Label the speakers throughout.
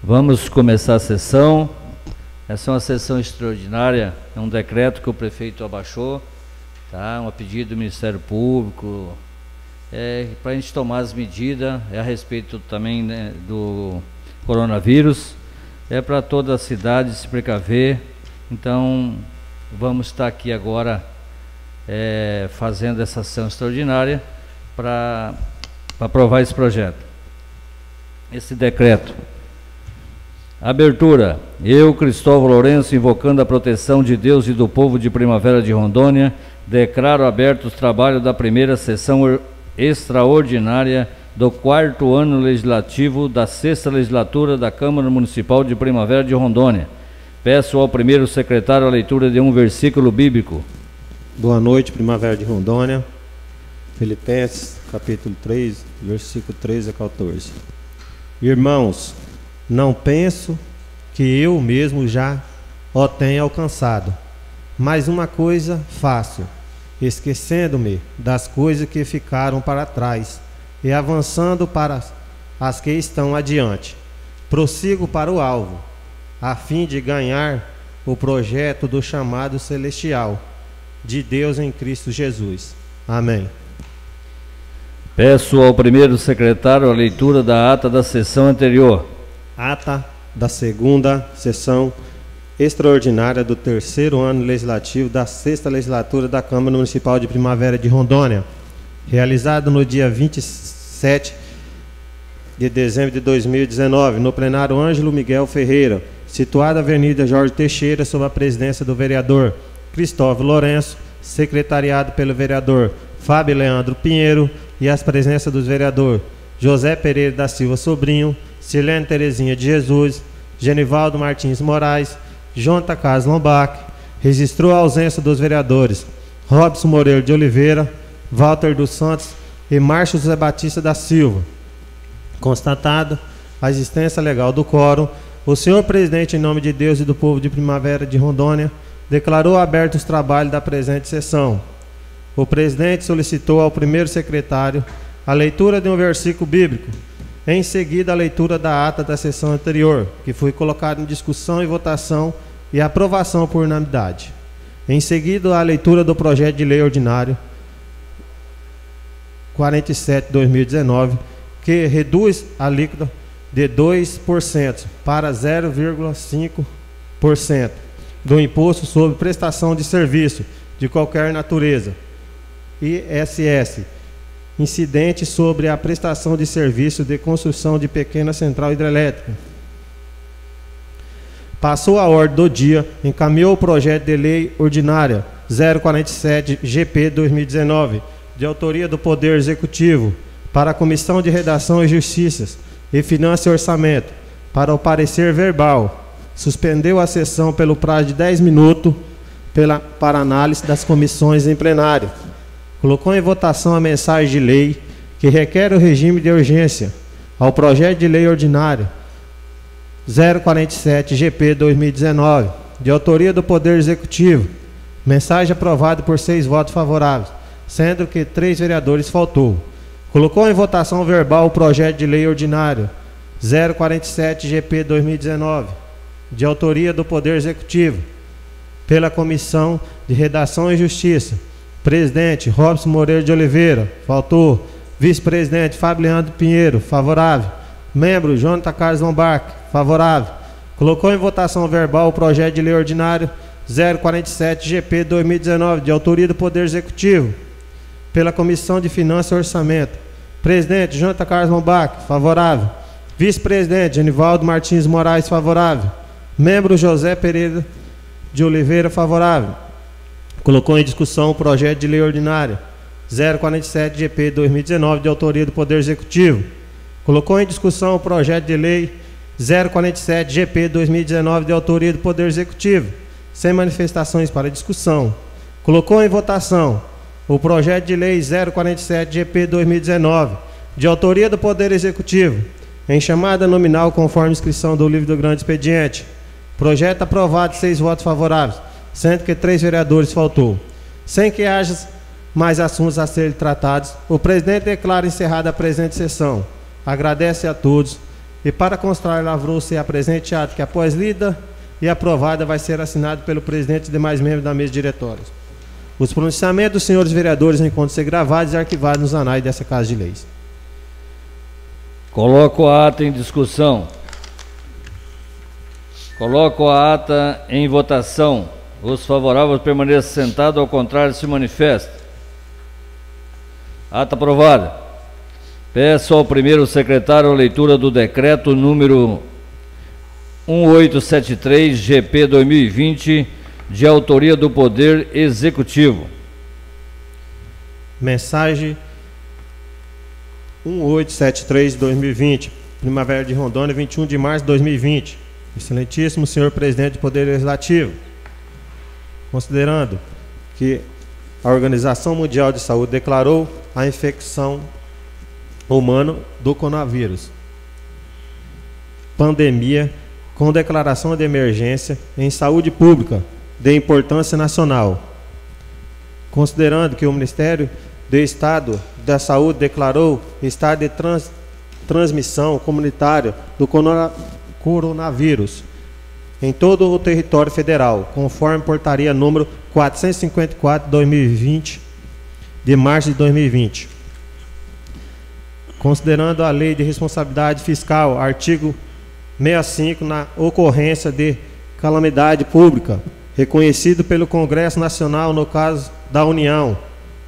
Speaker 1: Vamos começar a sessão. Essa é uma sessão extraordinária, é um decreto que o prefeito abaixou, tá? Um pedido do Ministério Público, para a gente tomar as medidas, a respeito também, né, do coronavírus, para toda a cidade se precaver. Então, vamos estar aqui agora fazendo essa ação extraordinária para aprovar esse projeto, esse decreto. Abertura. Eu, Cristóvão Lourenço, invocando a proteção de Deus e do povo de Primavera de Rondônia, declaro aberto os trabalhos da primeira sessão extraordinária do 4º ano legislativo da 6ª legislatura da Câmara Municipal de Primavera de Rondônia. Peço ao primeiro secretário a leitura de um versículo bíblico.
Speaker 2: Boa noite, Primavera de Rondônia. Filipenses, capítulo 3, versículo 13 a 14. Irmãos, não penso que eu mesmo já o tenha alcançado, mas uma coisa faço, esquecendo-me das coisas que ficaram para trás e avançando para as que estão adiante. Prossigo para o alvo, a fim de ganhar o projeto do chamado celestial de Deus em Cristo Jesus. Amém.
Speaker 1: Peço ao primeiro secretário a leitura da ata da sessão anterior.
Speaker 2: Ata da 2ª sessão extraordinária do 3º ano legislativo da 6ª legislatura da Câmara Municipal de Primavera de Rondônia, realizado no dia 27 de dezembro de 2019, no plenário Ângelo Miguel Ferreira, situado na Avenida Jorge Teixeira, sob a presidência do vereador Cristóvão Lourenço, secretariado pelo vereador Fábio Leandro Pinheiro e as presenças dos vereadores José Pereira da Silva Sobrinho, Silene Terezinha de Jesus, Genivaldo Martins Moraes, Jonta Carlos Lombac. Registrou a ausência dos vereadores Robson Moreira de Oliveira, Walter dos Santos e Márcio José Batista da Silva. Constatado a existência legal do quórum, o senhor presidente, em nome de Deus e do povo de Primavera de Rondônia, declarou abertos os trabalhos da presente sessão. O presidente solicitou ao primeiro secretário a leitura de um versículo bíblico, em seguida a leitura da ata da sessão anterior, que foi colocada em discussão e votação e aprovação por unanimidade. Em seguida a leitura do projeto de lei ordinário 47/2019, que reduz a alíquota de 2% para 0,5% do imposto sobre prestação de serviço de qualquer natureza, ISS, incidente sobre a prestação de serviço de construção de pequena central hidrelétrica. Passou a ordem do dia, encaminhou o projeto de lei ordinária 047/GP 2019, de autoria do Poder Executivo, para a Comissão de Redação e Justiça e Finanças e Orçamento, para o parecer verbal. Suspendeu a sessão pelo prazo de 10 minutos para análise das comissões em plenário. Colocou em votação a mensagem de lei que requer o regime de urgência ao projeto de lei ordinário 047/GP 2019, de autoria do Poder Executivo. Mensagem aprovada por 6 votos favoráveis, sendo que 3 vereadores faltou. Colocou em votação verbal o projeto de lei ordinário 047/GP 2019, de autoria do Poder Executivo, pela Comissão de Redação e Justiça. Presidente Robson Moreira de Oliveira, faltou. Vice-presidente Fábio Leandro Pinheiro, favorável. Membro Jonta Carlos Lombac, favorável. Colocou em votação verbal o projeto de lei ordinário 047/GP 2019, de autoria do Poder Executivo, pela Comissão de Finanças e Orçamento. Presidente Jonta Carlos Lombac, favorável. Vice-presidente Genivaldo Martins Moraes, favorável. Membro José Pereira de Oliveira, favorável. Colocou em discussão o projeto de lei ordinária 047/GP 2019, de autoria do Poder Executivo. Colocou em discussão o projeto de lei 047/GP 2019, de autoria do Poder Executivo, sem manifestações para discussão. Colocou em votação o projeto de lei 047/GP 2019, de autoria do Poder Executivo, em chamada nominal conforme inscrição do livro do grande expediente. Projeto aprovado, 6 votos favoráveis, sendo que 3 vereadores faltou. Sem que haja mais assuntos a serem tratados, o presidente declara encerrada a presente sessão. Agradece a todos e para constar lavrou-se a presente ato que, após lida e aprovada, vai ser assinado pelo presidente e demais membros da mesa diretória. Os pronunciamentos dos senhores vereadores encontram ser gravados e arquivados nos anais dessa Casa de Leis.
Speaker 1: Coloco a ata em discussão. Coloco a ata em votação. Os favoráveis permaneçam sentados, ao contrário se manifesta. Ata aprovada. Peço ao primeiro secretário a leitura do decreto número 1873, GP 2020, de autoria do Poder Executivo.
Speaker 2: Mensagem 1873/2020, Primavera de Rondônia, 21 de março de 2020. Excelentíssimo senhor presidente do Poder Legislativo, considerando que a Organização Mundial de Saúde declarou a infecção humana do coronavírus, pandemia, com declaração de emergência em saúde pública de importância nacional, considerando que o Ministério do Estado da Saúde declarou estado de transmissão comunitária do coronavírus em todo o território federal, conforme portaria número 454/2020, de março de 2020. Considerando a Lei de Responsabilidade Fiscal, artigo 65, na ocorrência de calamidade pública, reconhecido pelo Congresso Nacional, no caso da União,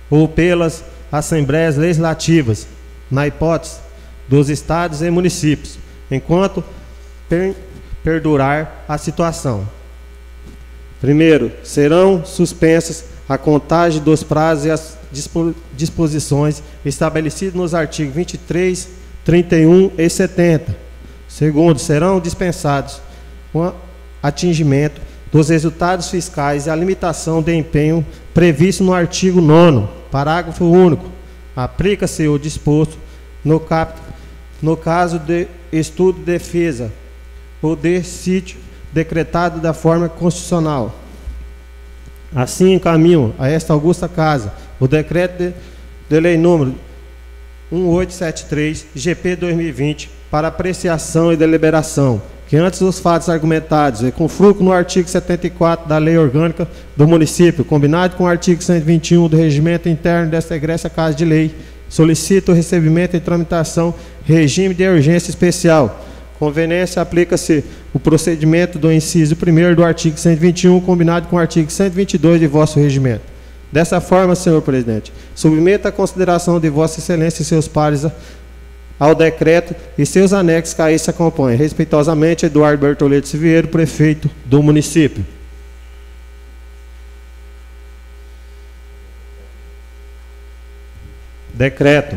Speaker 2: ou pelas Assembleias Legislativas, na hipótese dos estados e municípios, enquanto perdurar a situação. Primeiro, serão suspensas a contagem dos prazos e as disposições estabelecidas nos artigos 23, 31 e 70. Segundo, serão dispensados o atingimento dos resultados fiscais e a limitação de empenho previsto no artigo 9º, parágrafo único. Aplica-se o disposto no caso de estudo de defesa ou de sítio decretado da forma constitucional. Assim encaminho a esta augusta Casa o decreto de lei número 1873, GP 2020, para apreciação e deliberação, que antes dos fatos argumentados e com fruto no artigo 74 da Lei Orgânica do Município, combinado com o artigo 121 do Regimento Interno desta egressa Casa de Lei, solicito o recebimento e tramitação regime de urgência especial. Conveniência, aplica-se o procedimento do inciso 1º do artigo 121, combinado com o artigo 122 de vosso regimento. Dessa forma, senhor presidente, submeta a consideração de vossa excelência e seus pares ao decreto e seus anexos que aí se acompanham. Respeitosamente, Eduardo Bertoleto Siviero, prefeito do município. Decreto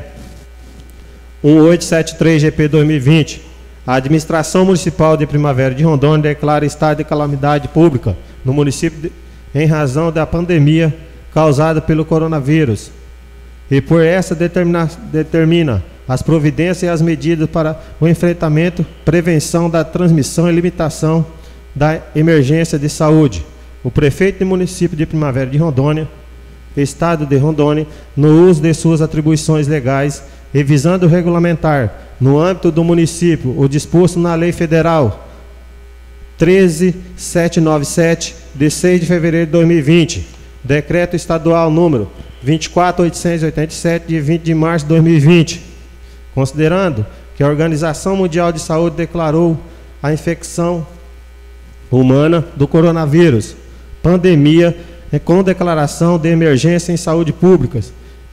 Speaker 2: 1873, GP 2020. A administração municipal de Primavera de Rondônia declara estado de calamidade pública no município em razão da pandemia causada pelo coronavírus e por essa determina as providências e as medidas para o enfrentamento, prevenção da transmissão e limitação da emergência de saúde. O prefeito do município de Primavera de Rondônia, Estado de Rondônia, no uso de suas atribuições legais e visando regulamentar, no âmbito do município, o disposto na Lei Federal 13.797, de 6 de fevereiro de 2020, Decreto Estadual número 24.887, de 20 de março de 2020, considerando que a Organização Mundial de Saúde declarou a infecção humana do coronavírus, pandemia, com declaração de emergência em saúde pública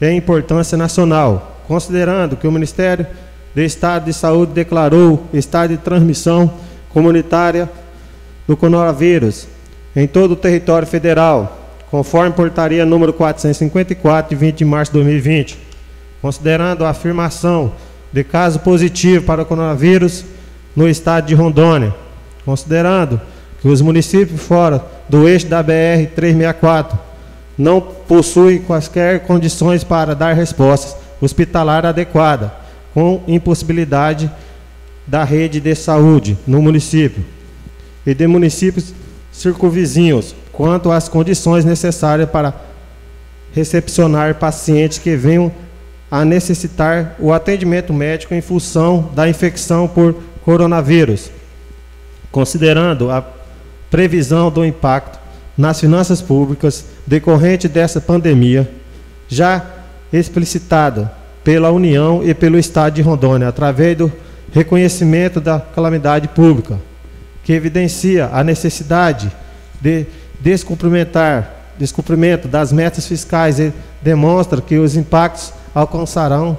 Speaker 2: e importância nacional, considerando que o Ministério do Estado de Saúde declarou estado de transmissão comunitária do coronavírus em todo o território federal, conforme portaria número 454, de 20 de março de 2020, considerando a afirmação de caso positivo para o coronavírus no estado de Rondônia, considerando que os municípios fora do eixo da BR-364 não possuem quaisquer condições para dar respostas hospitalar adequada, com impossibilidade da rede de saúde no município e de municípios circunvizinhos, quanto às condições necessárias para recepcionar pacientes que venham a necessitar o atendimento médico em função da infecção por coronavírus, considerando a previsão do impacto nas finanças públicas decorrente dessa pandemia, já explicitada pela União e pelo Estado de Rondônia, através do reconhecimento da calamidade pública, que evidencia a necessidade de descumprimento das metas fiscais e demonstra que os impactos alcançarão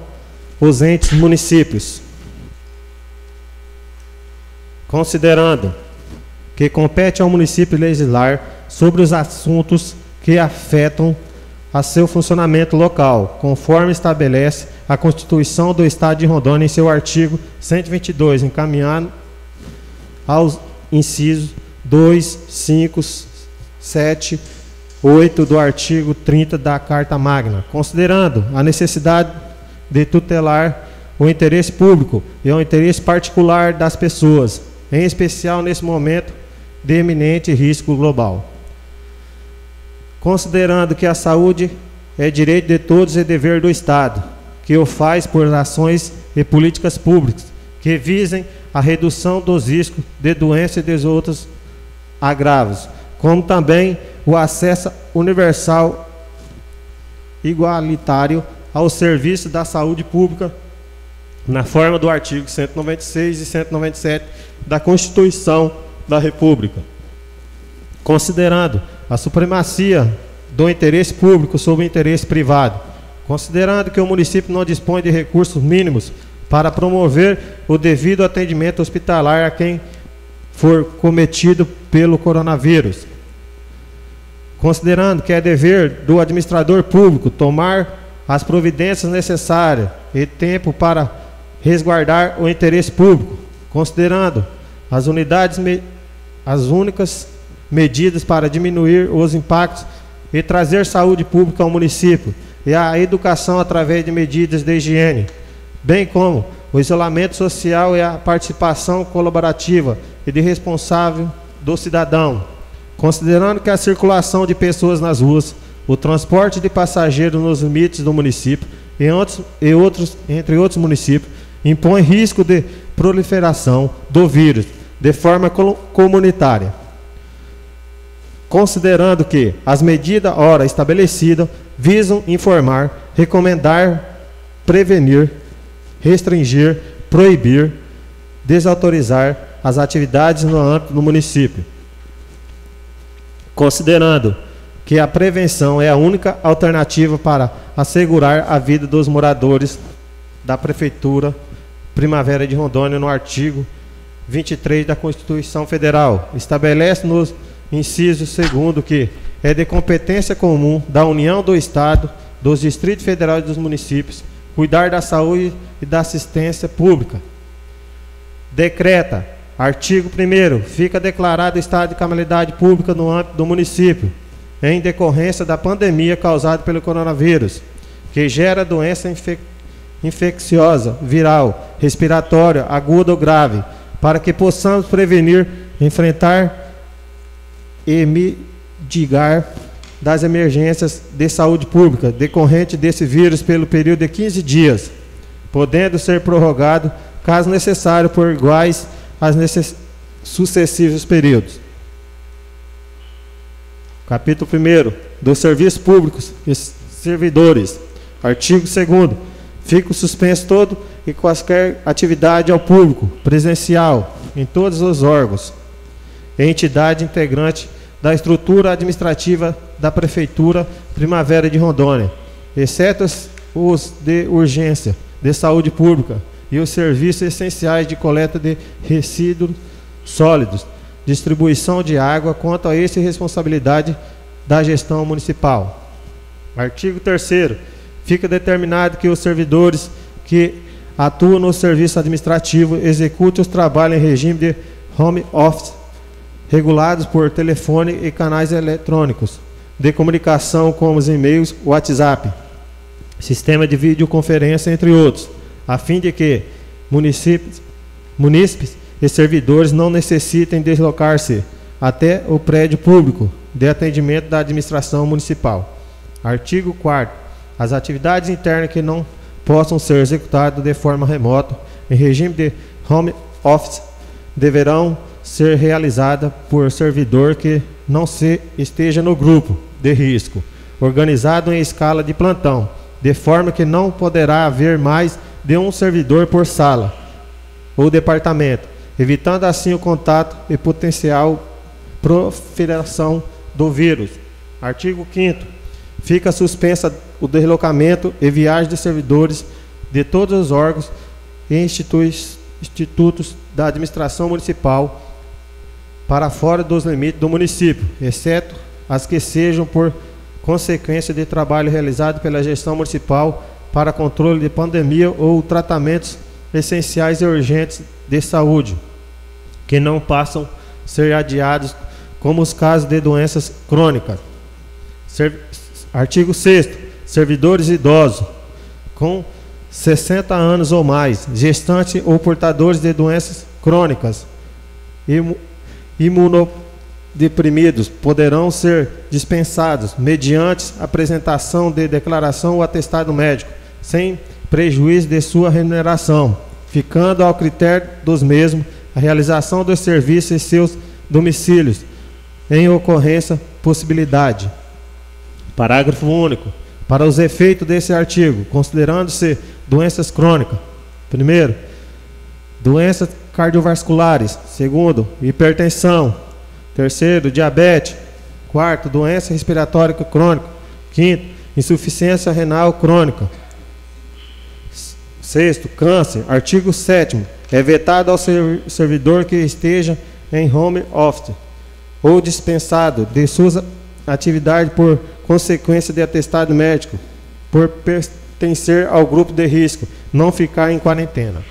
Speaker 2: os entes municípios. Considerando que compete ao município legislar sobre os assuntos que afetam a seu funcionamento local, conforme estabelece a Constituição do Estado de Rondônia em seu artigo 122, encaminhado aos incisos 2, 5, 7, 8 do artigo 30 da Carta Magna, considerando a necessidade de tutelar o interesse público e o interesse particular das pessoas, em especial nesse momento de eminente risco global. Considerando que a saúde é direito de todos e dever do Estado, que o faz por ações e políticas públicas que visem a redução dos riscos de doença e dos outros agravos, como também o acesso universal igualitário ao serviço da saúde pública, na forma do artigo 196 e 197 da Constituição da República. Considerando a supremacia do interesse público sobre o interesse privado, considerando que o município não dispõe de recursos mínimos para promover o devido atendimento hospitalar a quem for cometido pelo coronavírus, considerando que é dever do administrador público tomar as providências necessárias e tempo para resguardar o interesse público, considerando as únicas medidas para diminuir os impactos e trazer saúde pública ao município e a educação através de medidas de higiene, bem como o isolamento social e a participação colaborativa e de responsável do cidadão, considerando que a circulação de pessoas nas ruas, o transporte de passageiros nos limites do município entre outros municípios, impõe risco de proliferação do vírus de forma comunitária. Considerando que as medidas ora estabelecidas visam informar, recomendar, prevenir, restringir, proibir, desautorizar as atividades no âmbito do município. Considerando que a prevenção é a única alternativa para assegurar a vida dos moradores da Prefeitura Primavera de Rondônia, no artigo 23 da Constituição Federal, estabelece nos inciso 2º que é de competência comum da União, do Estado, dos Distritos Federais e dos municípios cuidar da saúde e da assistência pública. Decreta, artigo 1º, fica declarado estado de calamidade pública no âmbito do município, em decorrência da pandemia causada pelo coronavírus, que gera doença infecciosa, viral, respiratória, aguda ou grave, para que possamos prevenir, enfrentar e mitigar das emergências de saúde pública decorrente desse vírus pelo período de 15 dias, podendo ser prorrogado, caso necessário, por iguais aos sucessivos períodos. Capítulo 1º, dos serviços públicos e servidores. Artigo 2º, fica suspenso todo e quaisquer atividade ao público, presencial, em todos os órgãos, entidade integrante da estrutura administrativa da Prefeitura Primavera de Rondônia, exceto os de urgência, de saúde pública e os serviços essenciais de coleta de resíduos sólidos, distribuição de água, quanto a essa responsabilidade da gestão municipal. Artigo 3º, fica determinado que os servidores que atuam no serviço administrativo executem os trabalhos em regime de home office, regulados por telefone e canais eletrônicos de comunicação como os e-mails, WhatsApp, sistema de videoconferência, entre outros, a fim de que munícipes e servidores não necessitem deslocar-se até o prédio público de atendimento da administração municipal. Artigo 4º. As atividades internas que não possam ser executadas de forma remota, em regime de home office deverão ser realizadas por servidor que não esteja no grupo de risco, organizado em escala de plantão, de forma que não poderá haver mais de um servidor por sala ou departamento, evitando assim o contato e potencial proliferação do vírus. Artigo 5º. Fica suspensa o deslocamento e viagem de servidores de todos os órgãos e institutos da administração municipal para fora dos limites do município, exceto as que sejam por consequência de trabalho realizado pela gestão municipal para controle de pandemia ou tratamentos essenciais e urgentes de saúde, que não passam a ser adiados, como os casos de doenças crônicas. Artigo 6º. Servidores idosos com 60 anos ou mais, gestantes ou portadores de doenças crônicas, imunodeprimidos, poderão ser dispensados mediante apresentação de declaração ou atestado médico, sem prejuízo de sua remuneração, ficando ao critério dos mesmos a realização dos serviços em seus domicílios, em ocorrência possibilidade. Parágrafo único. Para os efeitos desse artigo, considerando-se doenças crônicas: primeiro, doenças cardiovasculares; segundo, hipertensão; terceiro, diabetes; quarto, doença respiratória crônica; quinto, insuficiência renal crônica; sexto, câncer. Artigo 7º. É vetado ao servidor que esteja em home office ou dispensado de suas atividades por consequência de atestado médico, por pertencer ao grupo de risco, não ficar em quarentena.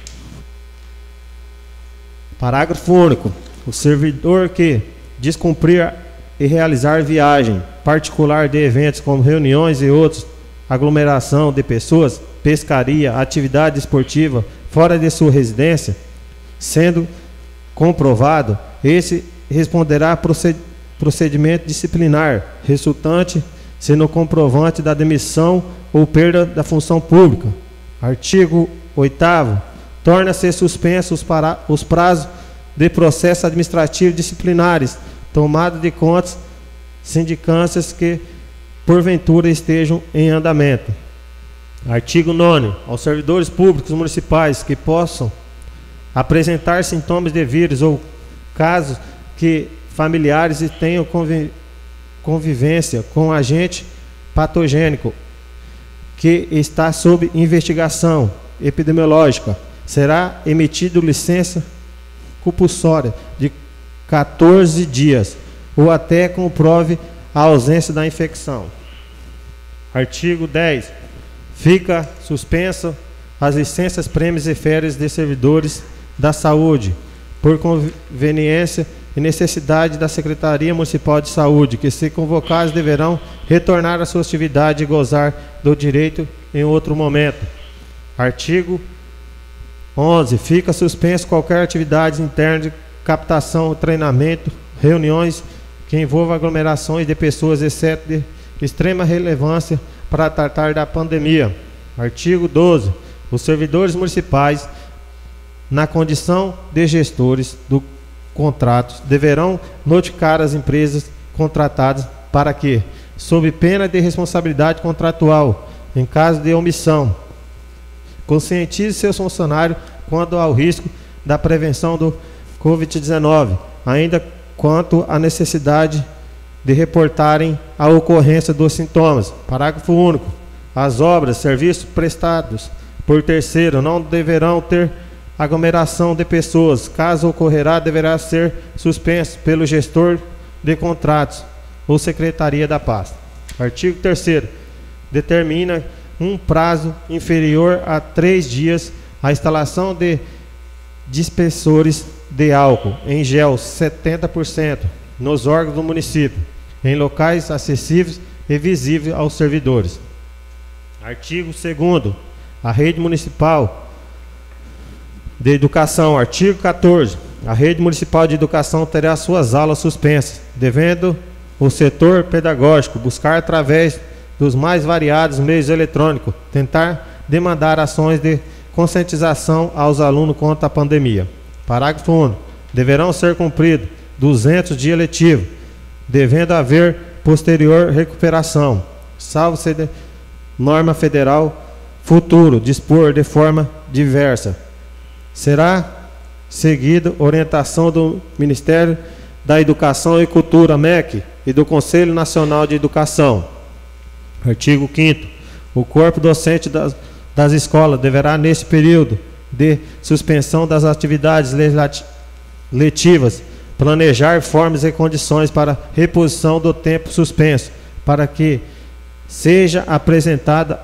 Speaker 2: Parágrafo único. O servidor que descumprir e realizar viagem particular de eventos como reuniões e outros, aglomeração de pessoas, pescaria, atividade esportiva fora de sua residência, sendo comprovado, esse responderá procedimento disciplinar resultante sendo comprovante da demissão ou perda da função pública. Artigo 8º. Torna-se suspensos os prazos de processo administrativo disciplinares, tomada de contas sindicâncias que porventura estejam em andamento. Artigo 9º. Aos servidores públicos municipais que possam apresentar sintomas de vírus ou casos que familiares e tenham convivência com agente patogênico que está sob investigação epidemiológica, será emitido licença compulsória de 14 dias ou até comprove a ausência da infecção. Artigo 10. Fica suspensa as licenças, prêmios e férias de servidores da saúde, por conveniência e necessidade da Secretaria Municipal de Saúde, que, se convocados, deverão retornar à sua atividade e gozar do direito em outro momento. Artigo 11. Fica suspenso qualquer atividade interna de captação, treinamento, reuniões que envolvam aglomerações de pessoas, exceto de extrema relevância para tratar da pandemia. Artigo 12. Os servidores municipais, na condição de gestores do contratos, deverão notificar as empresas contratadas para que, sob pena de responsabilidade contratual, em caso de omissão, conscientize seus funcionários quanto ao risco da prevenção do Covid-19, ainda quanto à necessidade de reportarem a ocorrência dos sintomas. Parágrafo único. As obras, serviços prestados por terceiro não deverão ter aglomeração de pessoas. Caso ocorrerá, deverá ser suspenso pelo gestor de contratos ou secretaria da pasta. Artigo 3º. Determina um prazo inferior a 3 dias a instalação de dispensores de álcool em gel 70% nos órgãos do município, em locais acessíveis e visíveis aos servidores. Artigo 2º. A rede municipal de educação. Artigo 14. A rede municipal de educação terá suas aulas suspensas, devendo o setor pedagógico buscar, através dos mais variados meios eletrônicos, tentar demandar ações de conscientização aos alunos contra a pandemia. Parágrafo único. Deverão ser cumpridos 200 dias letivos, devendo haver posterior recuperação, salvo se de norma federal futuro dispor de forma diversa. Será seguida orientação do Ministério da Educação e Cultura, MEC, e do Conselho Nacional de Educação. Artigo 5º. O corpo docente das escolas deverá, nesse período de suspensão das atividades letivas, planejar formas e condições para reposição do tempo suspenso, para que seja apresentada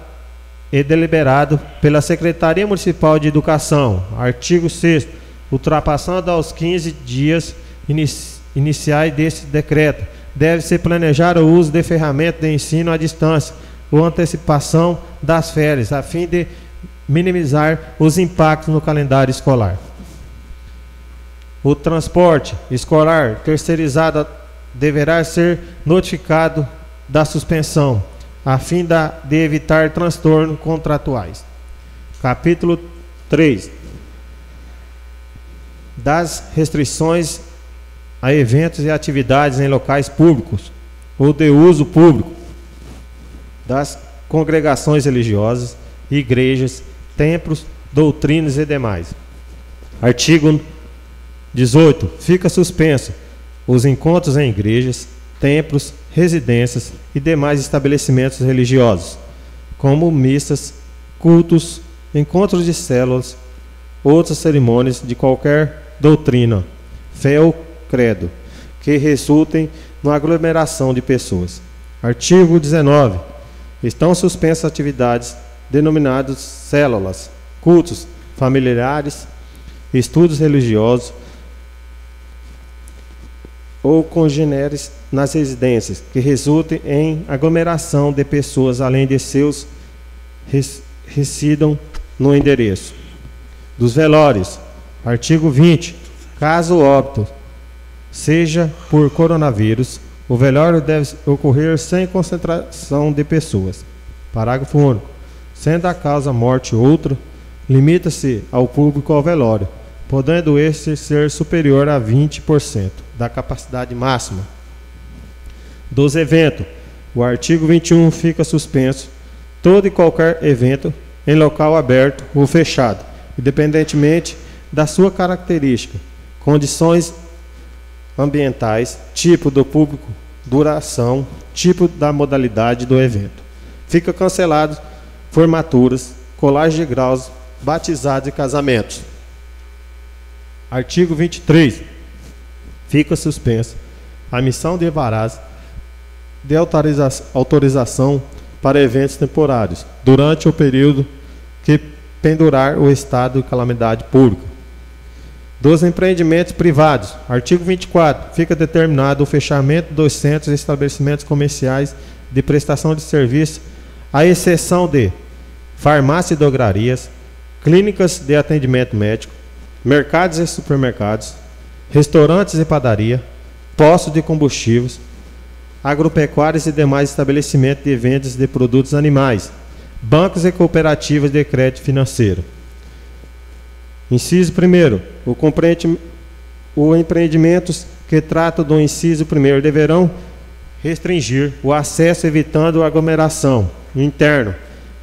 Speaker 2: e deliberado pela Secretaria Municipal de Educação. Artigo 6º. Ultrapassando aos 15 dias iniciais deste decreto, deve-se planejar o uso de ferramentas de ensino à distância ou antecipação das férias, a fim de minimizar os impactos no calendário escolar. O transporte escolar terceirizado deverá ser notificado da suspensão, a fim de evitar transtornos contratuais. Capítulo 3. Das restrições a eventos e atividades em locais públicos ou de uso público das congregações religiosas, igrejas, templos, doutrinas e demais. Artigo 18. Fica suspenso os encontros em igrejas, templos, residências e demais estabelecimentos religiosos, como missas, cultos, encontros de células, outras cerimônias de qualquer doutrina, fé ou credo, que resultem na aglomeração de pessoas. Artigo 19. Estão suspensas atividades denominadas células, cultos familiares, estudos religiosos ou congêneres nas residências, que resultem em aglomeração de pessoas, além de seus residam no endereço. Dos velórios. Artigo 20. Caso o óbito seja por coronavírus, o velório deve ocorrer sem concentração de pessoas. Parágrafo único. Sendo a causa morte outra, limita-se ao público ao velório, podendo este ser superior a 20% da capacidade máxima. Dos eventos. O artigo 21 fica suspenso todo e qualquer evento em local aberto ou fechado, independentemente da sua característica, condições ambientais, tipo do público, duração, tipo da modalidade do evento. Fica cancelado formaturas, colagem de graus, batizados e casamentos. Artigo 23. Fica suspensa a emissão de alvarás de autorização para eventos temporários, durante o período que pendurar o estado de calamidade pública. Dos empreendimentos privados. Artigo 24. Fica determinado o fechamento dos centros e estabelecimentos comerciais de prestação de serviço, à exceção de farmácias e drogarias, clínicas de atendimento médico, mercados e supermercados, restaurantes e padaria, postos de combustíveis, agropecuários e demais estabelecimentos de vendas de produtos animais, bancos e cooperativas de crédito financeiro. Inciso 1º. O empreendimentos que tratam do inciso 1º deverão restringir o acesso, evitando a aglomeração interno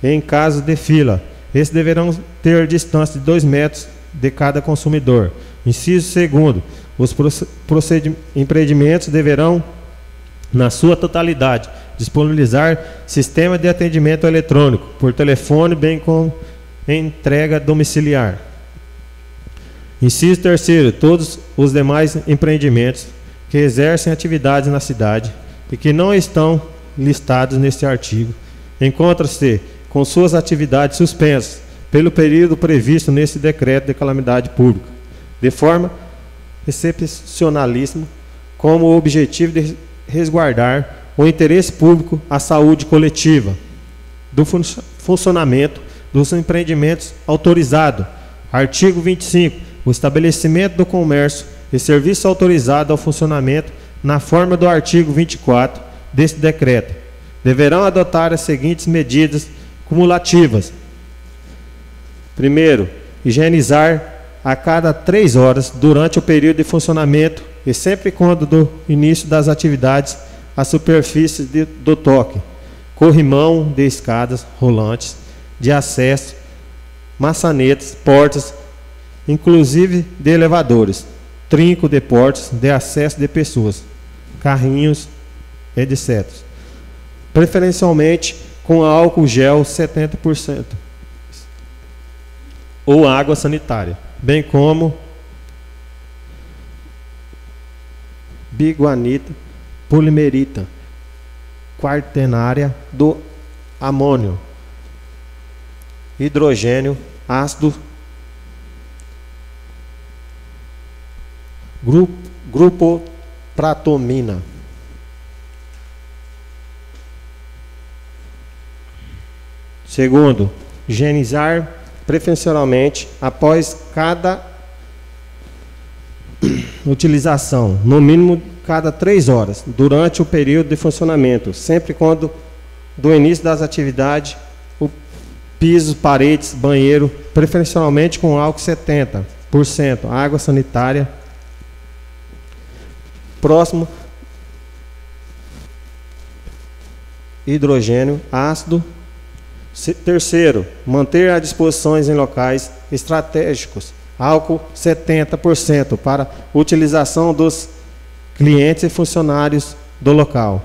Speaker 2: em caso de fila. Estes deverão ter distância de 2 metros de cada consumidor. Inciso 2º. Os empreendimentos deverão, na sua totalidade, disponibilizar sistema de atendimento eletrônico por telefone, bem como entrega domiciliar. Inciso 3º. Todos os demais empreendimentos que exercem atividades na cidade e que não estão listados neste artigo encontram-se com suas atividades suspensas pelo período previsto nesse decreto de calamidade pública, de forma excepcionalíssima, como o objetivo de resguardar o interesse público, a saúde coletiva, do funcionamento dos empreendimentos autorizados. Artigo 25. O estabelecimento do comércio e serviço autorizado ao funcionamento na forma do artigo 24 deste decreto deverão adotar as seguintes medidas cumulativas. Primeiro, higienizar a cada 3 horas durante o período de funcionamento e sempre quando do início das atividades a superfície do toque, corrimão de escadas rolantes, de acesso, maçanetas, portas, inclusive de elevadores, trinco de portas, de acesso de pessoas, carrinhos, etc. Preferencialmente com álcool gel 70% ou água sanitária, bem como biguanita, polimerita, quaternária do amônio, hidrogênio, ácido, grupo pratomina. Segundo, higienizar preferencialmente após cada utilização, no mínimo cada 3 horas, durante o período de funcionamento, sempre quando do início das atividades, o piso, paredes, banheiro, preferencialmente com álcool 70%, água sanitária. Próximo, hidrogênio, ácido. Terceiro, manter as disposições em locais estratégicos, álcool 70% para utilização dos clientes e funcionários do local.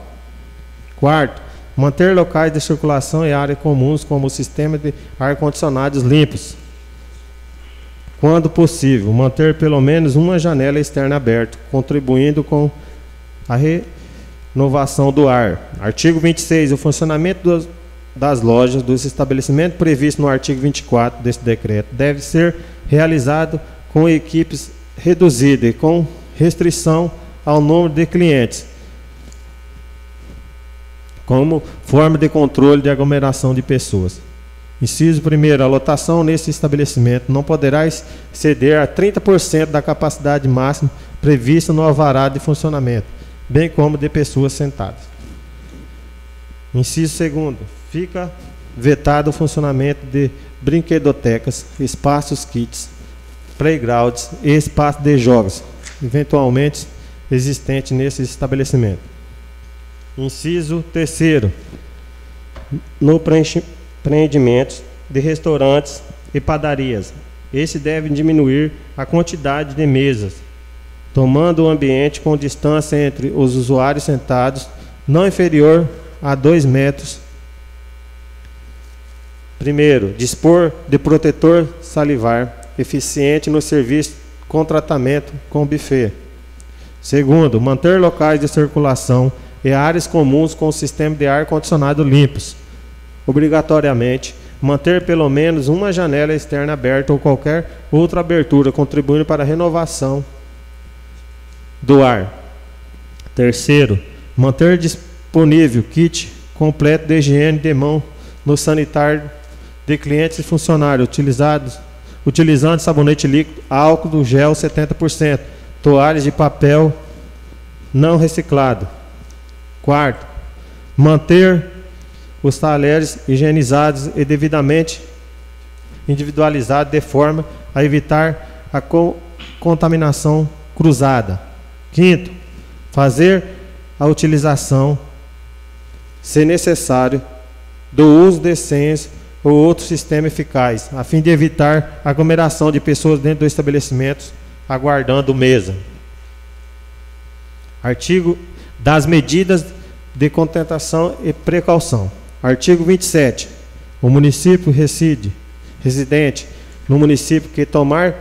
Speaker 2: Quarto, manter locais de circulação e áreas comuns como o sistema de ar-condicionados limpos. Quando possível, manter pelo menos uma janela externa aberta, contribuindo com a renovação do ar. Artigo 26. O funcionamento das lojas dos estabelecimentos previsto no artigo 24 deste decreto deve ser realizado com equipes reduzidas e com restrição ao número de clientes, como forma de controle de aglomeração de pessoas. Inciso 1º, a lotação nesse estabelecimento não poderá exceder a 30% da capacidade máxima prevista no alvará de funcionamento, bem como de pessoas sentadas. Inciso 2º, fica vetado o funcionamento de brinquedotecas, espaços kits, playgrounds e espaços de jogos, eventualmente existentes nesse estabelecimento. Inciso 3º, no empreendimentos de restaurantes e padarias, esse deve diminuir a quantidade de mesas, tomando o ambiente com distância entre os usuários sentados não inferior a 2 metros. Primeiro, dispor de protetor salivar eficiente no serviço com tratamento com buffet. Segundo, manter locais de circulação e áreas comuns com o sistema de ar-condicionado limpos. Obrigatoriamente, manter pelo menos uma janela externa aberta ou qualquer outra abertura, contribuindo para a renovação do ar. Terceiro, manter disponível kit completo de higiene de mão no sanitário de clientes e funcionários, utilizando sabonete líquido, álcool gel 70%, toalhas de papel não reciclado. Quarto, manter os talheres higienizados e devidamente individualizados de forma a evitar a contaminação cruzada. Quinto, fazer a utilização, se necessário, do uso de senhas ou outro sistema eficaz, a fim de evitar aglomeração de pessoas dentro do estabelecimento, aguardando mesa. Artigo das medidas de contenção e precaução. Artigo 27. O município residente no município que tomar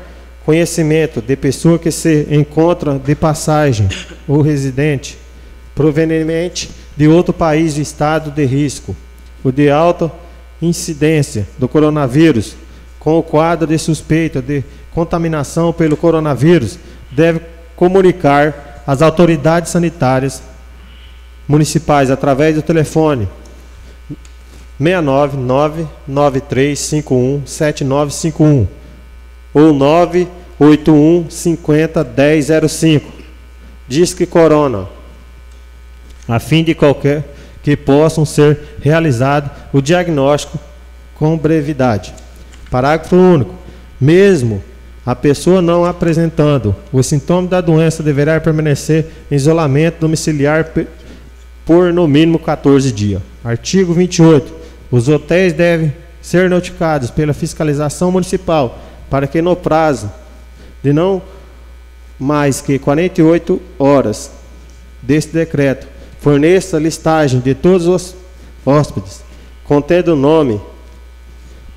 Speaker 2: conhecimento de pessoa que se encontra de passagem ou residente proveniente de outro país de estado de risco ou de alta incidência do coronavírus com o quadro de suspeita de contaminação pelo coronavírus deve comunicar às autoridades sanitárias municipais através do telefone 69993517951 ou 981 50 1005. Disque Corona, a fim de qualquer que possam ser realizado o diagnóstico com brevidade. Parágrafo único. Mesmo A pessoa não apresentando os sintomas da doença deverá permanecer em isolamento domiciliar por no mínimo 14 dias. Artigo 28. Os hotéis devem ser notificados pela fiscalização municipal para que no prazo de não mais que 48 horas deste decreto forneça listagem de todos os hóspedes, contendo o nome,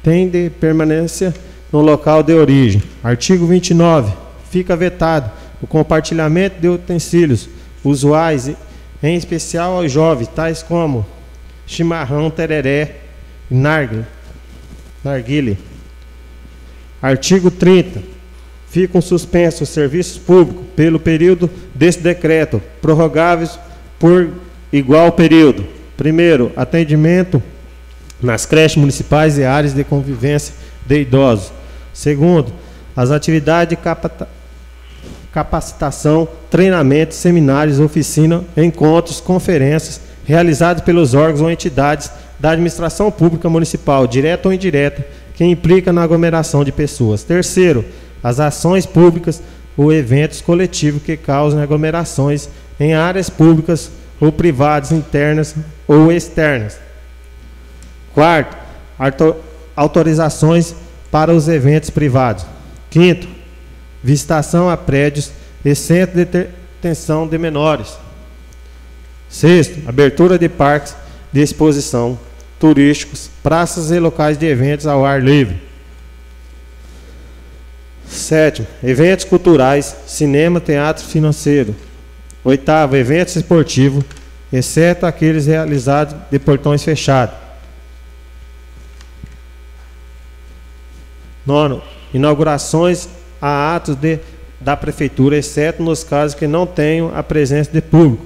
Speaker 2: tem de permanência no local de origem. Artigo 29. Fica vetado o compartilhamento de utensílios usuais, em especial aos jovens, tais como chimarrão, tereré, narguile. Artigo 30. Ficam suspensos os serviços públicos pelo período deste decreto, prorrogáveis por igual período. Primeiro, atendimento nas creches municipais e áreas de convivência de idosos. Segundo, as atividades de capacitação, treinamentos, seminários, oficinas, encontros, conferências, realizados pelos órgãos ou entidades da administração pública municipal, direta ou indireta, que implica na aglomeração de pessoas. Terceiro, as ações públicas ou eventos coletivos que causam aglomerações em áreas públicas ou privadas, internas ou externas. Quarto, autorizações para os eventos privados. Quinto, visitação a prédios e centros de detenção de menores. Sexto, abertura de parques de exposição turísticos, praças e locais de eventos ao ar livre. Sétimo, eventos culturais, cinema, teatro, financeiro. Oitavo, eventos esportivos, exceto aqueles realizados de portões fechados. Nono, inaugurações a atos da prefeitura, exceto nos casos que não tenham a presença de público.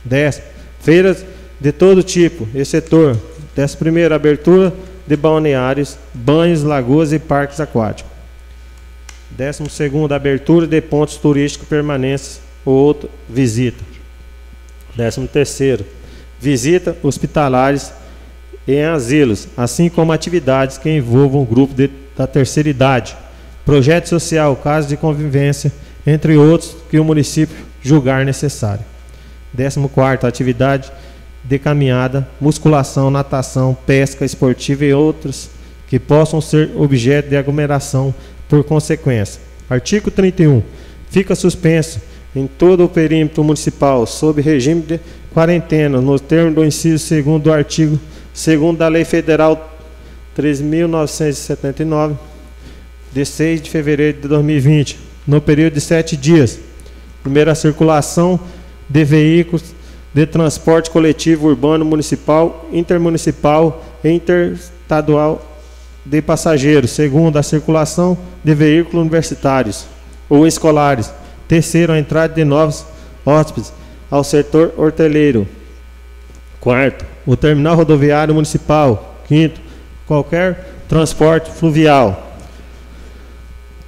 Speaker 2: 10. Feiras de todo tipo e setor. 11º, abertura de balneários, banhos, lagoas e parques aquáticos. 12º, abertura de pontos turísticos permanentes ou outra visita. 13º, visita hospitalares em asilos, assim como atividades que envolvam o grupo da terceira idade, projeto social, casos de convivência, entre outros que o município julgar necessário. 14º, atividade de caminhada, musculação, natação, pesca esportiva e outros que possam ser objeto de aglomeração por consequência. Artigo 31. Fica suspenso em todo o perímetro municipal, sob regime de quarentena, nos termos do inciso 2º do artigo 2º da Lei Federal 3.979, de 6 de fevereiro de 2020, no período de 7 dias. Primeira, circulação de veículos de transporte coletivo urbano, municipal, intermunicipal e interestadual de passageiros. Segundo, a circulação de veículos universitários ou escolares. Terceiro, a entrada de novos hóspedes ao setor hoteleiro. Quarto, o terminal rodoviário municipal. Quinto, qualquer transporte fluvial.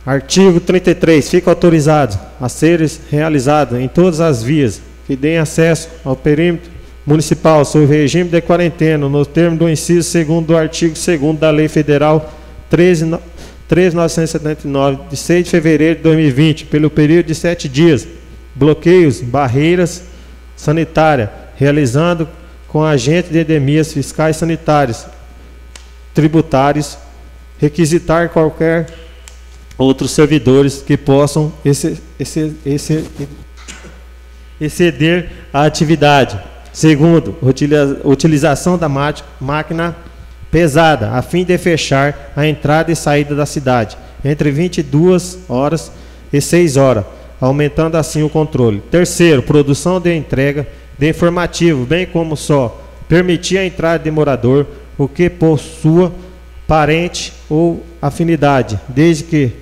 Speaker 2: Artigo 33. Fica autorizado a ser realizado em todas as vias que deem acesso ao perímetro municipal sob regime de quarentena, no termo do inciso 2º do artigo 2º da Lei Federal 3.979, de 6 de fevereiro de 2020, pelo período de 7 dias, bloqueios, barreiras sanitárias, realizando com agentes de endemias fiscais sanitários, tributários, requisitar qualquer outros servidores que possam exceder a atividade. Segundo, utilização da máquina pesada, a fim de fechar a entrada e saída da cidade, entre 22 horas e 6 horas, aumentando assim o controle. Terceiro, produção de entrega de informativo, bem como só permitir a entrada de morador, o que possua parente ou afinidade, desde que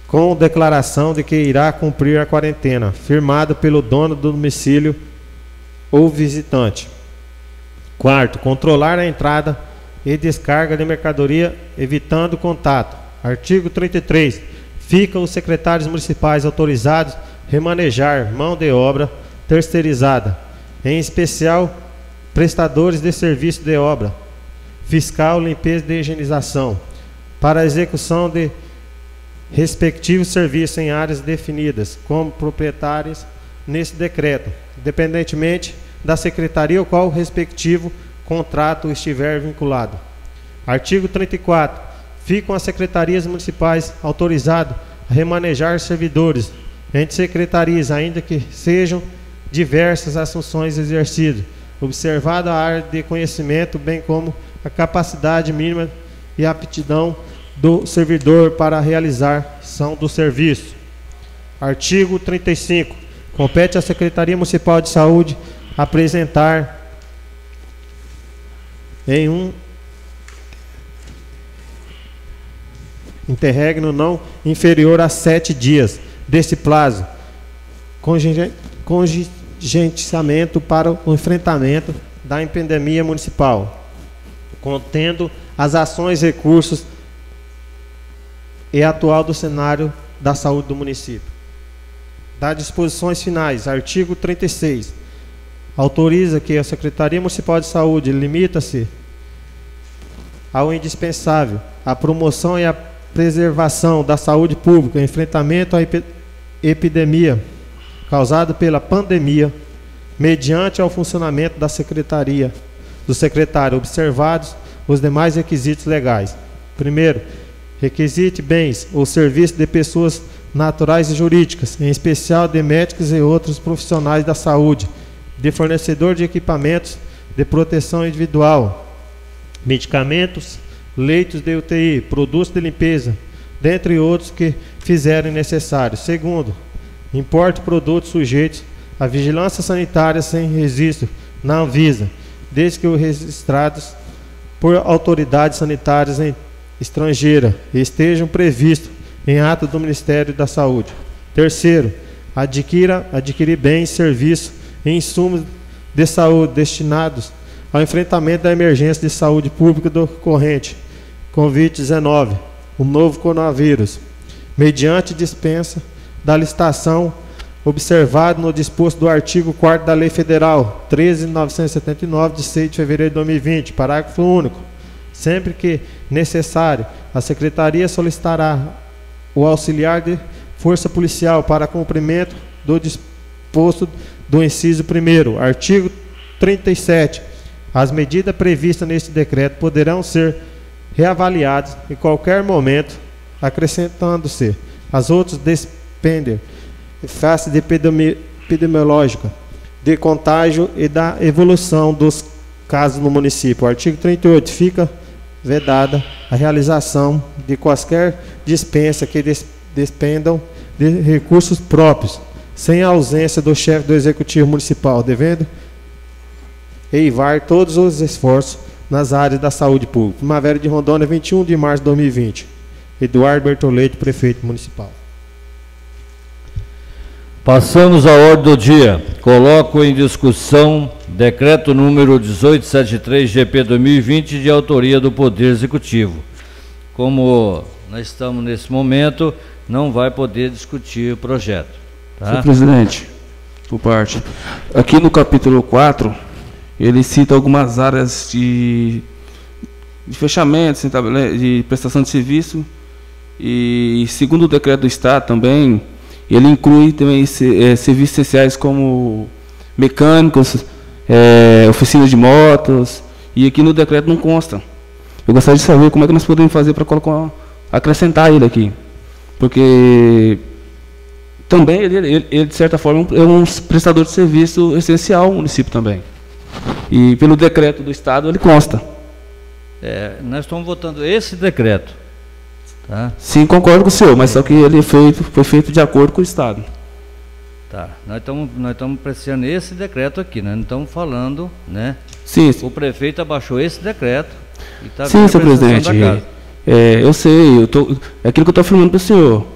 Speaker 2: com declaração de que irá cumprir a quarentena, firmada pelo dono do domicílio ou visitante. Quarto, controlar a entrada e descarga de mercadoria, evitando contato. Artigo 33. Fica os secretários municipais autorizados a remanejar mão de obra terceirizada, em especial prestadores de serviço de obra, fiscal, limpeza e higienização, para a execução de respectivo serviço em áreas definidas como proprietárias nesse decreto, independentemente da secretaria ao qual o respectivo contrato estiver vinculado. Artigo 34. Ficam as secretarias municipais autorizadas a remanejar servidores entre secretarias, ainda que sejam diversas as funções exercidas, observada a área de conhecimento, bem como a capacidade mínima e aptidão do servidor para a realização do serviço. Artigo 35. Compete à Secretaria Municipal de Saúde apresentar em um interregno não inferior a 7 dias desse prazo, contingenciamento para o enfrentamento da epidemia municipal, contendo as ações, recursos e atual do cenário da saúde do município. Das disposições finais, artigo 36. Autoriza que a Secretaria Municipal de Saúde limita-se ao indispensável, a promoção e a preservação da saúde pública, enfrentamento à epidemia causada pela pandemia, mediante ao funcionamento da Secretaria, do secretário, observados os demais requisitos legais. Primeiro, requisite bens ou serviços de pessoas naturais e jurídicas, em especial de médicos e outros profissionais da saúde, de fornecedor de equipamentos de proteção individual, medicamentos, leitos de UTI, produtos de limpeza, dentre outros que fizerem necessário. Segundo, importe produtos sujeitos à vigilância sanitária sem registro na Anvisa, desde que os registrados por autoridades sanitárias estrangeira e estejam previstos em ato do Ministério da Saúde. Terceiro, adquirir bens, serviços e insumos de saúde destinados ao enfrentamento da emergência de saúde pública decorrente Covid-19, o novo coronavírus, mediante dispensa da licitação observado no disposto do artigo 4º da Lei Federal 13.979, de 6 de fevereiro de 2020, parágrafo único. Sempre que necessário, a Secretaria solicitará o auxiliar de força policial para cumprimento do disposto do inciso 1º. Artigo 37. As medidas previstas neste decreto poderão ser reavaliadas em qualquer momento, acrescentando-se as outras dependem face de epidemiológica, de contágio e da evolução dos casos no município. Artigo 38. Fica vedada a realização de quaisquer dispensa que despendam de recursos próprios, sem a ausência do chefe do Executivo Municipal, devendo eivar todos os esforços nas áreas da saúde pública. Primavera de Rondônia, 21 de março de 2020. Eduardo Bertoletti, prefeito municipal.
Speaker 1: Passamos à ordem do dia. Coloco em discussão decreto número 1873 GP 2020 de autoria do Poder Executivo. Como nós estamos nesse momento, não vai poder discutir o projeto. Tá?
Speaker 3: Senhor presidente, por parte. Aqui no capítulo 4, ele cita algumas áreas de fechamento, de prestação de serviço, e segundo o decreto do Estado também, ele inclui também serviços essenciais como mecânicos, oficinas de motos, e aqui no decreto não consta. Eu gostaria de saber como é que nós podemos fazer para acrescentar ele aqui, porque também ele de certa forma é um prestador de serviço essencial ao município também. E pelo decreto do Estado ele consta.
Speaker 1: Nós estamos votando esse decreto. Tá?
Speaker 3: Sim, concordo com o senhor, mas só que ele foi feito de acordo com o Estado.
Speaker 1: Tá. Nós estamos apreciando esse decreto aqui, nós não estamos falando, né?
Speaker 3: Sim.
Speaker 1: O prefeito abaixou esse decreto e está
Speaker 3: sim, senhor presidente. Eu sei, é aquilo que eu estou afirmando para o senhor.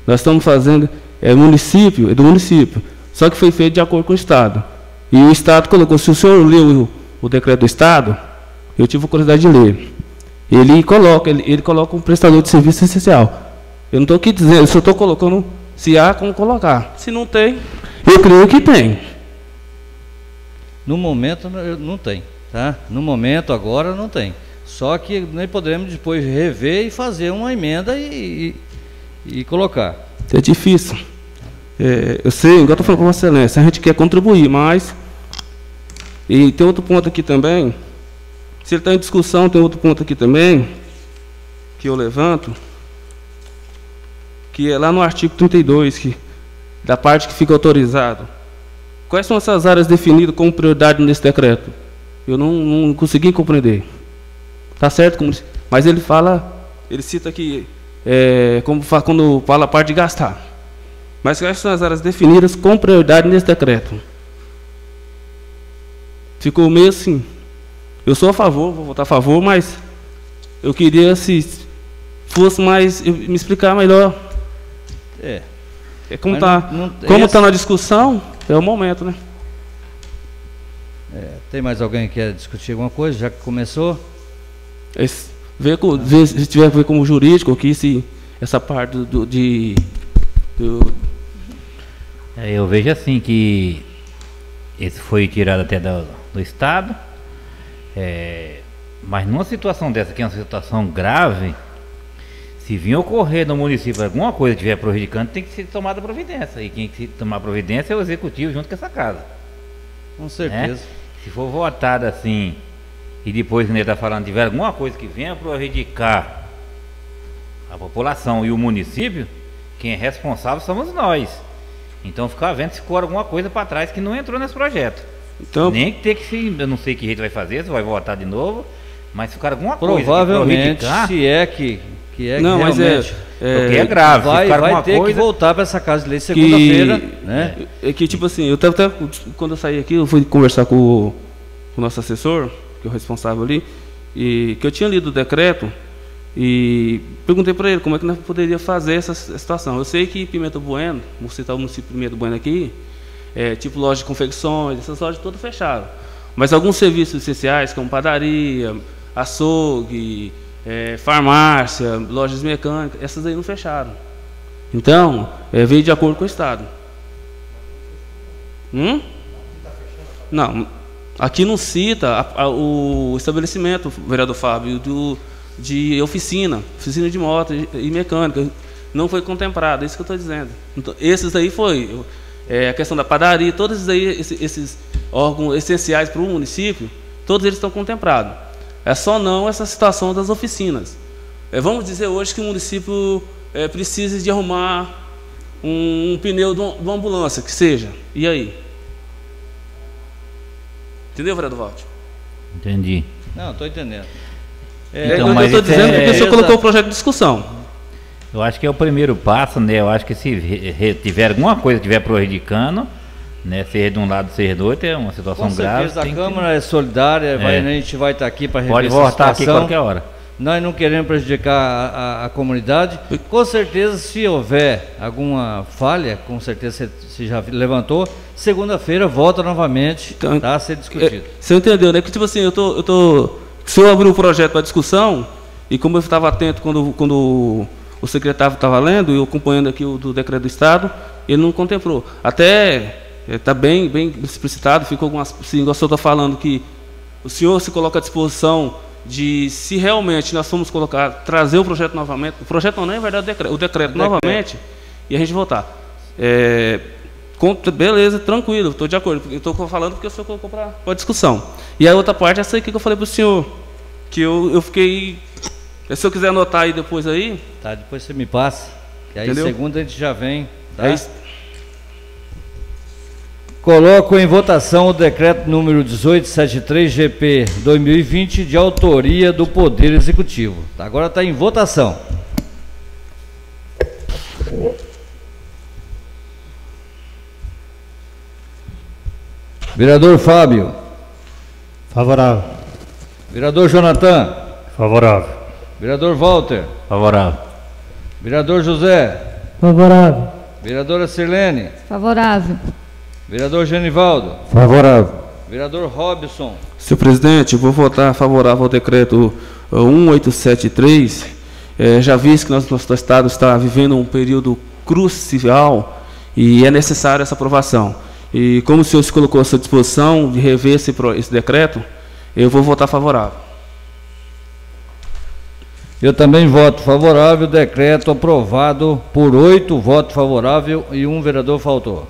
Speaker 3: Nós estamos fazendo, é do município, só que foi feito de acordo com o Estado. E o Estado colocou, se o senhor leu o decreto do Estado, eu tive a curiosidade de ler. Ele coloca um prestador de serviço essencial. Eu não estou aqui dizendo, eu só estou colocando se há como colocar. Se não tem, eu creio que tem.
Speaker 1: No momento não tem, tá? No momento agora não tem. Só que nós poderemos depois rever e fazer uma emenda e e colocar.
Speaker 3: É difícil. Eu sei, igual eu estou falando com Vossa Excelência, a gente quer contribuir, mas... E tem outro ponto aqui também. Se ele está em discussão, tem outro ponto aqui também, que eu levanto, que é lá no artigo 32, da parte que fica autorizado. Quais são essas áreas definidas como prioridade nesse decreto? Eu não consegui compreender. Está certo? Mas ele cita aqui, quando fala a parte de gastar. Mas quais são as áreas definidas com prioridade nesse decreto? Ficou meio assim. Eu sou a favor, vou votar a favor, mas eu queria, se fosse mais, me explicar melhor. Como está na discussão, é o momento, né?
Speaker 1: Tem mais alguém que quer discutir alguma coisa, já que começou?
Speaker 3: Se tiver a ver com o jurídico aqui, se essa parte
Speaker 4: eu vejo assim que esse foi tirado até do Estado, mas numa situação dessa, que é uma situação grave, se vir ocorrer no município alguma coisa que estiver prejudicando, tem que ser tomada providência. E quem tem que tomar providência é o executivo junto com essa casa.
Speaker 1: Com certeza.
Speaker 4: Se for votado assim, e depois que ele está falando, tiver alguma coisa que venha prejudicar a população e o município, quem é responsável somos nós. Então ficar vendo se for alguma coisa para trás que não entrou nesse projeto. Então, nem que ter que se, eu não sei que jeito vai fazer, se vai votar de novo, mas se ficar alguma coisa
Speaker 1: provavelmente, se é que
Speaker 3: não,
Speaker 1: realmente,
Speaker 3: mas
Speaker 4: porque é grave,
Speaker 1: vai ter que voltar para essa casa de lei segunda-feira, né?
Speaker 3: Que tipo assim, eu até quando eu saí aqui, eu fui conversar com o nosso assessor, que é o responsável ali, e que eu tinha lido o decreto e perguntei para ele como é que nós poderia fazer essa situação. Eu sei que Pimenta Bueno, vou citar o município de Pimenta Bueno aqui, tipo loja de confecções, essas lojas todas fecharam. Mas alguns serviços essenciais, como padaria, açougue, farmácia, lojas mecânicas, essas aí não fecharam. Então, veio de acordo com o Estado. Não, aqui não cita o estabelecimento, vereador Fábio, de oficina de moto e mecânica. Não foi contemplado, é isso que eu estou dizendo. Então, esses aí foi a questão da padaria, todos esses órgãos essenciais para o município, todos eles estão contemplados. É só não essa situação das oficinas. Vamos dizer hoje que o município precisa de arrumar um pneu de uma ambulância, que seja. E aí? Entendeu, vereador Walter?
Speaker 4: Entendi.
Speaker 1: Não, estou entendendo.
Speaker 3: Então, eu estou dizendo porque o senhor colocou o projeto de discussão.
Speaker 4: Eu acho que é o primeiro passo, né? Eu acho que se tiver alguma coisa que estiver prejudicando, né, seja de um lado, seja do outro, é uma situação grave.
Speaker 1: Com certeza, a Câmara é solidária, a gente vai estar aqui para rever essa situação.
Speaker 4: Pode voltar aqui qualquer hora.
Speaker 1: Nós não queremos prejudicar a comunidade. Com certeza, se houver alguma falha, com certeza você já levantou, segunda-feira volta novamente a ser discutido.
Speaker 3: Você entendeu, né? Porque tipo assim, se eu abrir o projeto para discussão, e como eu estava atento quando o secretário estava lendo, e eu acompanhando aqui o do decreto do Estado, ele não contemplou. Até está bem explicitado, ficou algumas, assim, o senhor está falando que o senhor se coloca à disposição de, se realmente nós formos trazer o projeto novamente, o projeto não é verdade, o decreto novamente, e a gente votar. Beleza, tranquilo, estou de acordo, eu estou falando porque o senhor colocou para a discussão. E a outra parte, essa aqui que eu falei para o senhor, que eu fiquei, se eu quiser anotar aí depois aí...
Speaker 1: Tá, depois você me passa, e aí
Speaker 3: entendeu?
Speaker 1: Segunda a gente já vem, tá? Coloco em votação o decreto número 1873-GP 2020, de autoria do Poder Executivo. Agora está em votação. Vereador Fábio.
Speaker 2: Favorável.
Speaker 1: Vereador Jonathan.
Speaker 2: Favorável.
Speaker 1: Vereador Walter.
Speaker 4: Favorável.
Speaker 1: Vereador José.
Speaker 2: Favorável.
Speaker 1: Vereadora Sirlene.
Speaker 5: Favorável.
Speaker 1: Vereador Genivaldo.
Speaker 2: Favorável.
Speaker 1: Vereador Robson.
Speaker 3: Senhor presidente, eu vou votar favorável ao decreto 1873. Já visto que nosso Estado está vivendo um período crucial e é necessária essa aprovação. E como o senhor se colocou à sua disposição de rever esse decreto, eu vou votar favorável.
Speaker 1: Eu também voto favorável, decreto aprovado por 8 votos favoráveis e 1 vereador faltou.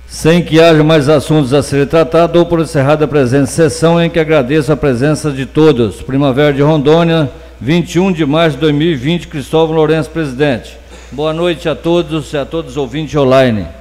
Speaker 1: Sem que haja mais assuntos a serem tratados, dou por encerrada a presente sessão, em que agradeço a presença de todos. Primavera de Rondônia, 21 de março de 2020, Cristóvão Lourenço, presidente. Boa noite a todos e a todos os ouvintes online.